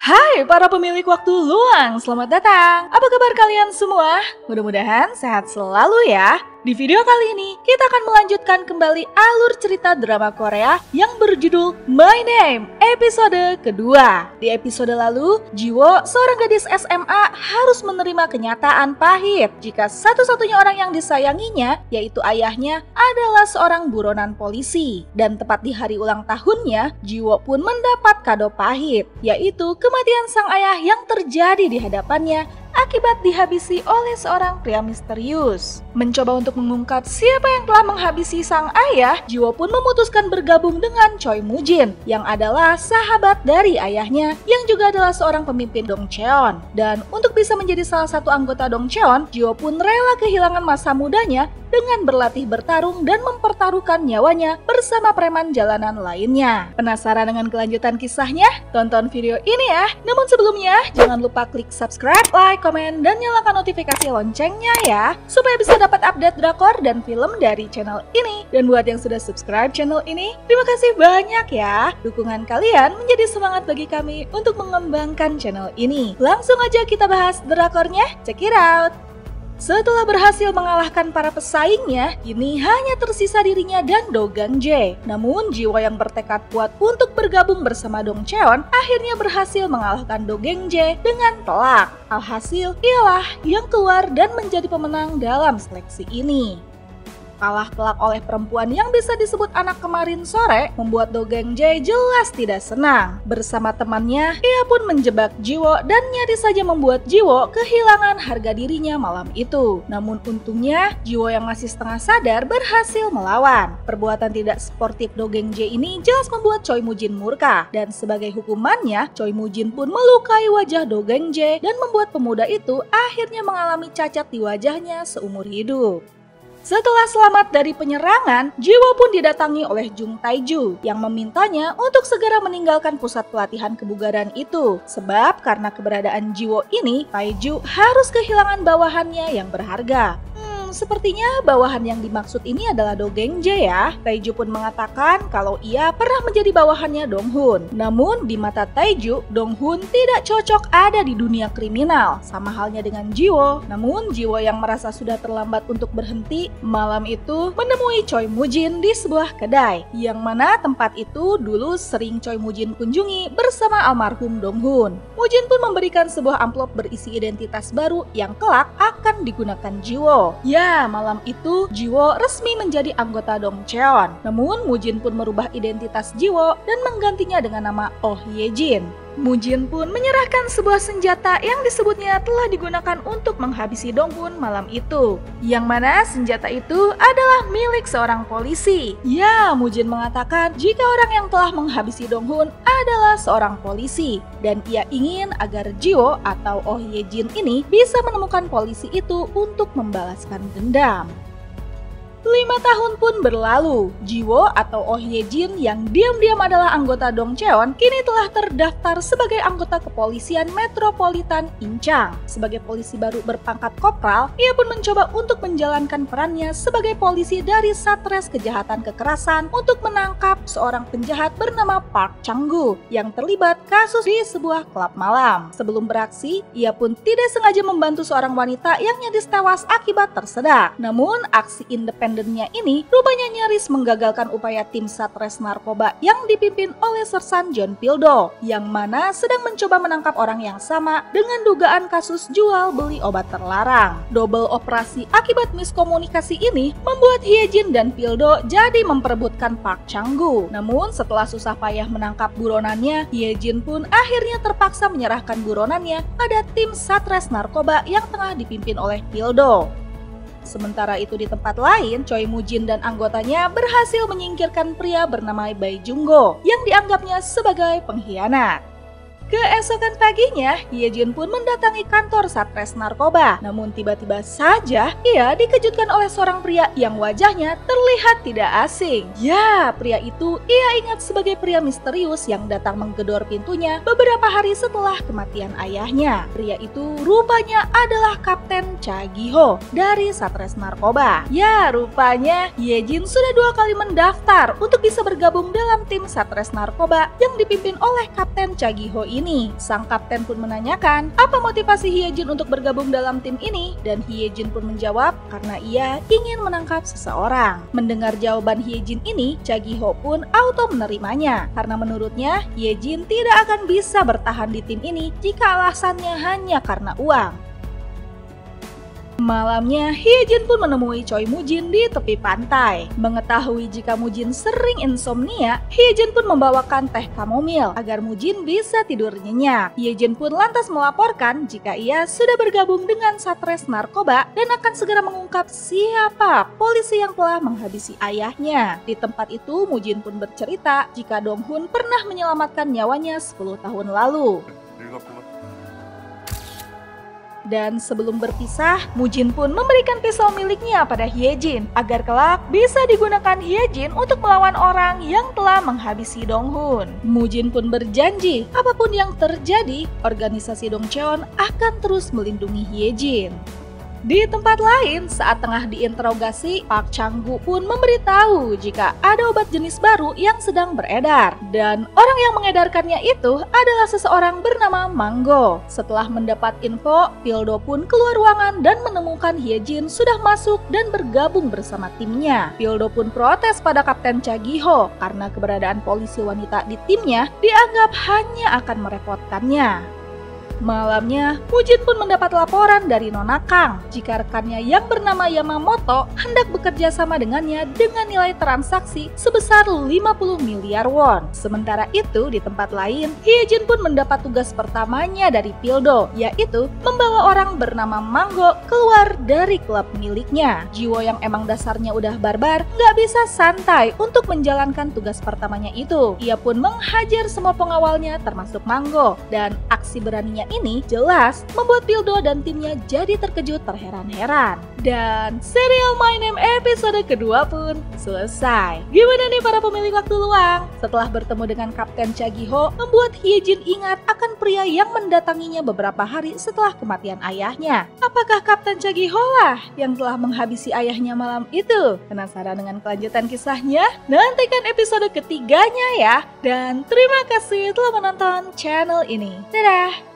Hai para pemilik waktu luang, selamat datang. Apa kabar kalian semua? Mudah-mudahan sehat selalu ya. Di video kali ini, kita akan melanjutkan kembali alur cerita drama Korea yang berjudul My Name, episode kedua. Di episode lalu, Jiwo, seorang gadis SMA, harus menerima kenyataan pahit jika satu-satunya orang yang disayanginya, yaitu ayahnya, adalah seorang buronan polisi. Dan tepat di hari ulang tahunnya, Jiwo pun mendapat kado pahit, yaitu kematian sang ayah yang terjadi di hadapannya akibat dihabisi oleh seorang pria misterius. Mencoba untuk mengungkap siapa yang telah menghabisi sang ayah, Jiwo pun memutuskan bergabung dengan Choi Mujin yang adalah sahabat dari ayahnya yang juga adalah seorang pemimpin Dongcheon. Dan untuk bisa menjadi salah satu anggota Dongcheon, Jiwo pun rela kehilangan masa mudanya dengan berlatih bertarung dan mempertaruhkan nyawanya bersama preman jalanan lainnya. Penasaran dengan kelanjutan kisahnya? Tonton video ini ya. Namun sebelumnya, jangan lupa klik subscribe, like, komen, dan nyalakan notifikasi loncengnya ya, supaya bisa dapat update drakor dan film dari channel ini. Dan buat yang sudah subscribe channel ini, terima kasih banyak ya. Dukungan kalian menjadi semangat bagi kami untuk mengembangkan channel ini. Langsung aja kita bahas drakornya, check it out! Setelah berhasil mengalahkan para pesaingnya, kini hanya tersisa dirinya dan Do Gang-jae. Namun, Jiwo yang bertekad kuat untuk bergabung bersama Dongcheon akhirnya berhasil mengalahkan Do Gang-jae dengan telak. Alhasil, ialah yang keluar dan menjadi pemenang dalam seleksi ini. Kalah telak oleh perempuan yang bisa disebut anak kemarin sore membuat Do Gang-jae jelas tidak senang. Bersama temannya, ia pun menjebak Jiwo dan nyaris saja membuat Jiwo kehilangan harga dirinya malam itu. Namun untungnya, Jiwo yang masih setengah sadar berhasil melawan. Perbuatan tidak sportif Do Gang-jae ini jelas membuat Choi Mujin murka. Dan sebagai hukumannya, Choi Mujin pun melukai wajah Do Gang-jae dan membuat pemuda itu akhirnya mengalami cacat di wajahnya seumur hidup. Setelah selamat dari penyerangan, Jiwo pun didatangi oleh Jung Taiju yang memintanya untuk segera meninggalkan pusat pelatihan kebugaran itu. Sebab karena keberadaan Jiwo ini, Taiju harus kehilangan bawahannya yang berharga. Sepertinya bawahan yang dimaksud ini adalah Do Gang-jae ya. Taiju pun mengatakan kalau ia pernah menjadi bawahannya Dong-hun. Namun di mata Taiju, Dong-hun tidak cocok ada di dunia kriminal. Sama halnya dengan Jiwo. Namun Jiwo yang merasa sudah terlambat untuk berhenti, malam itu menemui Choi Mujin di sebuah kedai. Yang mana tempat itu dulu sering Choi Mujin kunjungi bersama almarhum Dong-hun. Mujin pun memberikan sebuah amplop berisi identitas baru yang kelak akan digunakan Jiwo. Ya, malam itu Jiwo resmi menjadi anggota Dongcheon. Namun Mujin pun merubah identitas Jiwo dan menggantinya dengan nama Oh Ye-jin. Mujin pun menyerahkan sebuah senjata yang disebutnya telah digunakan untuk menghabisi Dong-hun malam itu. Yang mana senjata itu adalah milik seorang polisi. Ya, Mujin mengatakan jika orang yang telah menghabisi Dong-hun adalah seorang polisi. Dan ia ingin agar Jiwo atau Oh Ye-jin ini bisa menemukan polisi itu untuk membalaskan dendam. 5 tahun pun berlalu, Jiwo atau Oh Ye-jin yang diam-diam adalah anggota Dongcheon kini telah terdaftar sebagai anggota kepolisian Metropolitan Incheon. Sebagai polisi baru berpangkat kopral, ia pun mencoba untuk menjalankan perannya sebagai polisi dari Satres Kejahatan Kekerasan untuk menangkap seorang penjahat bernama Park Chang-gu yang terlibat kasus di sebuah klub malam. Sebelum beraksi, ia pun tidak sengaja membantu seorang wanita yang nyaris tewas akibat tersedak. Namun, aksi independennya ini rupanya nyaris menggagalkan upaya tim Satres Narkoba yang dipimpin oleh Sersan John Pildo, yang mana sedang mencoba menangkap orang yang sama dengan dugaan kasus jual beli obat terlarang. Double operasi akibat miskomunikasi ini membuat Hye-jin dan Pildo jadi memperebutkan Park Chang-gu. Namun setelah susah payah menangkap buronannya, Hye-jin pun akhirnya terpaksa menyerahkan buronannya pada tim Satres Narkoba yang tengah dipimpin oleh Pildo. Sementara itu di tempat lain, Choi Mujin dan anggotanya berhasil menyingkirkan pria bernama Bai Jung-go yang dianggapnya sebagai pengkhianat. Keesokan paginya, Ye-jin pun mendatangi kantor Satres Narkoba. Namun tiba-tiba saja, ia dikejutkan oleh seorang pria yang wajahnya terlihat tidak asing. Ya, pria itu ia ingat sebagai pria misterius yang datang menggedor pintunya beberapa hari setelah kematian ayahnya. Pria itu rupanya adalah Kapten Cha Gi-ho dari Satres Narkoba. Ya, rupanya Ye-jin sudah 2 kali mendaftar untuk bisa bergabung dalam tim Satres Narkoba yang dipimpin oleh Kapten Cha Gi-ho ini. ini. Sang kapten pun menanyakan apa motivasi Hyejin untuk bergabung dalam tim ini, dan Hyejin pun menjawab karena ia ingin menangkap seseorang. Mendengar jawaban Hyejin ini, Cha Gi-ho pun auto menerimanya karena menurutnya Hyejin tidak akan bisa bertahan di tim ini jika alasannya hanya karena uang. Malamnya, Hyejin pun menemui Choi Mujin di tepi pantai. Mengetahui jika Mujin sering insomnia, Hyejin pun membawakan teh kamomil agar Mujin bisa tidur nyenyak. Hyejin pun lantas melaporkan jika ia sudah bergabung dengan Satres Narkoba dan akan segera mengungkap siapa polisi yang telah menghabisi ayahnya. Di tempat itu, Mujin pun bercerita jika Dong-hun pernah menyelamatkan nyawanya 10 tahun lalu. Dan sebelum berpisah, Mujin pun memberikan pisau miliknya pada Hyejin agar kelak bisa digunakan Hyejin untuk melawan orang yang telah menghabisi Dong-hun. Mujin pun berjanji apapun yang terjadi, organisasi Dongcheon akan terus melindungi Hyejin. Di tempat lain, saat tengah diinterogasi, Park Chang-gu pun memberitahu jika ada obat jenis baru yang sedang beredar. Dan orang yang mengedarkannya itu adalah seseorang bernama Manggo. Setelah mendapat info, Pildo pun keluar ruangan dan menemukan Hyejin sudah masuk dan bergabung bersama timnya. Pildo pun protes pada Kapten Cha Gi-ho karena keberadaan polisi wanita di timnya dianggap hanya akan merepotkannya. Malamnya, Mujin pun mendapat laporan dari Nona Kang jika rekannya yang bernama Yamamoto hendak bekerja sama dengannya dengan nilai transaksi sebesar 50 miliar won. Sementara itu, di tempat lain, Hyejin pun mendapat tugas pertamanya dari Pildo, yaitu membawa orang bernama Manggo keluar dari klub miliknya. Jiwo yang emang dasarnya udah barbar, nggak bisa santai untuk menjalankan tugas pertamanya itu. Ia pun menghajar semua pengawalnya termasuk Manggo, dan aksi beraninya ini jelas membuat Pildo dan timnya jadi terkejut terheran-heran. Dan serial My Name episode kedua pun selesai. Gimana nih para pemilik waktu luang? Setelah bertemu dengan Kapten Cha Gi-ho, membuat Hyejin ingat akan pria yang mendatanginya beberapa hari setelah kematian ayahnya. Apakah Kapten Cha Gi-ho lah yang telah menghabisi ayahnya malam itu? Penasaran dengan kelanjutan kisahnya? Nantikan episode ketiganya ya. Dan terima kasih telah menonton channel ini. Dadah!